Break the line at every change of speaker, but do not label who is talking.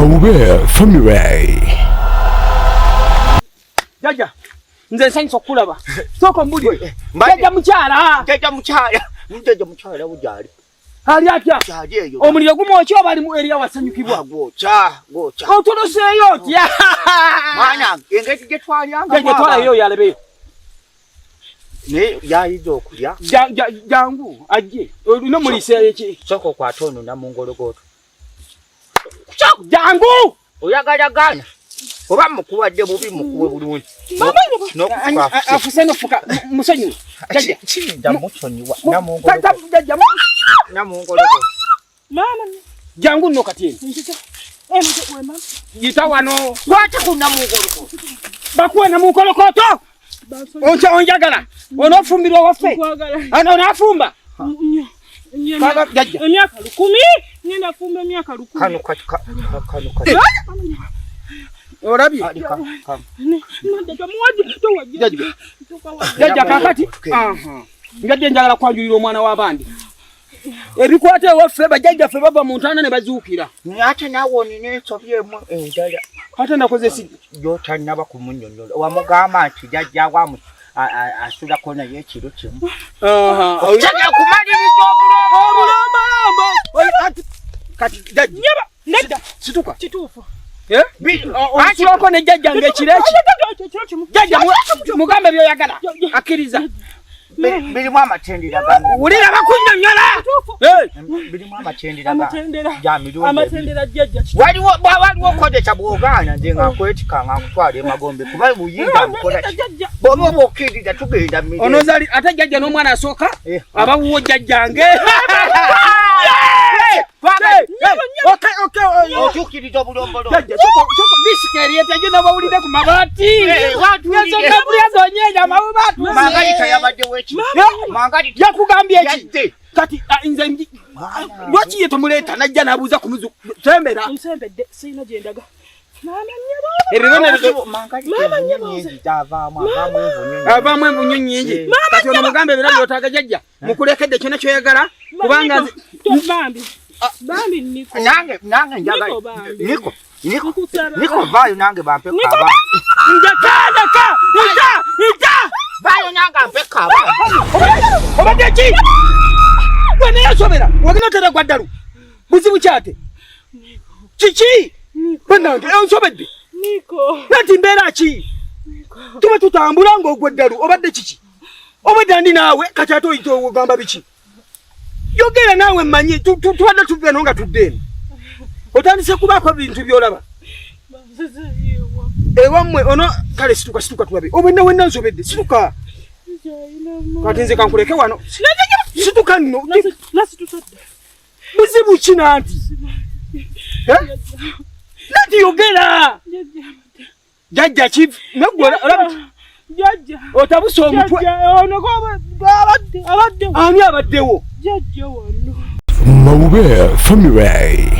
Mawube family.
Jaja, nze nsanyusa okulaba. Soko mbuli. Jaja mukyala.
Jaja mukyala. Jaja mukyala ujali.
Ali atya? Omuliro gumwokya bali mu area wasanyukibwa.
Gocha.
Otoloseeyo otya?
Mwana, engeti gye twalyanga.
Jaja twala yo yalebeyo.
Ne yayizo okulya.
Jangu ajje. Olino muliseeyo ki?
Soko kwa tono na mungologoto.
Jangu!
Oyagala gana. Oba mukuwadde bubi mukuwe bulungi.
Mama afuseno fuka musanyu. Jaja
chinda muchonyiwa na mungologoto.
Jaja
na mungologoto.
Mama
jangu no katini.
Mje we mama.
Yita wano.
Kwate kuna mungologoto.
Bakuwe na mungologoto. Onjagala. Onofumbirwa waffe. Ana onafumba.
Baba jaja. Emyaka 10 ngenda fumba emyaka 10.
Kanu kati.
Orabi. Jaja kakati. Ngadde njagala kwanjulira omwana w'abandi. Ebikwate waffe bajajja ffe baba mu ntana ne bazuukira.
Ate nawo nine sobyemu endala.
Ate nakoze si
yota naba kumunyonyola. Wamugamba nti jajja wamu asula kona yekiro kimu. Jaja kumaliriza obulombo.
Kati jaja.
Nedda.
Situka.
Kituufu.
Onsulako ne jajja ng'ekireki. Jajja mugambe byoyagala. Akkiriza.
Birimu amatendera gange.
Wulira bakunyonyola.
Birimu amatendera gange.
Amatendera jajja.
Waliwo kodeka bw'ogaana nze ng'akwetika ng'akutwala emagombe kuba buyinza mukola ki. Bw'oba okkiriza tugenda mirembe.
Onozali ate jajja n'omwana asooka abawuwo jajjange.
Okyukiriza obulombolo.
Choko disiki eriyetege n'abawulire ku mabaati. Yasoka buliazo nyeenya mawubatu.
Mangalita yabadde weki. Mangalita
yakugambye eki. Kati nze lwaki ye tomuleeta najja n'abuuza ku muzu tembera.
Nsembedde siyina gye ndaga.
Avaamu envunyu nnyingi. Kati ono mugambe ebira byotaaga jajja mukulekedde kyonna kyoyagala kubanga
Bambi niko.
Nange njagala. Niko vayo nange bampe kaba.
Ija!
Vayo nange ampe kaba.
Obadde ki? Wene yasobera. Wagina otera gwaddalu. Buzibu kyate. Kiki? Banange onsobedde.
Niko.
Nati mbeera ki? Tuba tutambula ng'ogwaddalu obadde kiki? Obadde andi naawe kati ate oyita ogamba biki? Yogera nawe mmanyi tubadde tuve nga tuddeeni. Otandise kubaako bintu byolaba. Ewammwe ono kale situka tulabe. Obwenna wenna nsobedde situka. Kati nze kankuleke wano. Situka nno. Buzibu ki nanti? Nanti yogera. Jajja chief. Jajja. Otabusa omutwe. Abadde. Ani abaddewo?
Jajja wano.
Mawube family.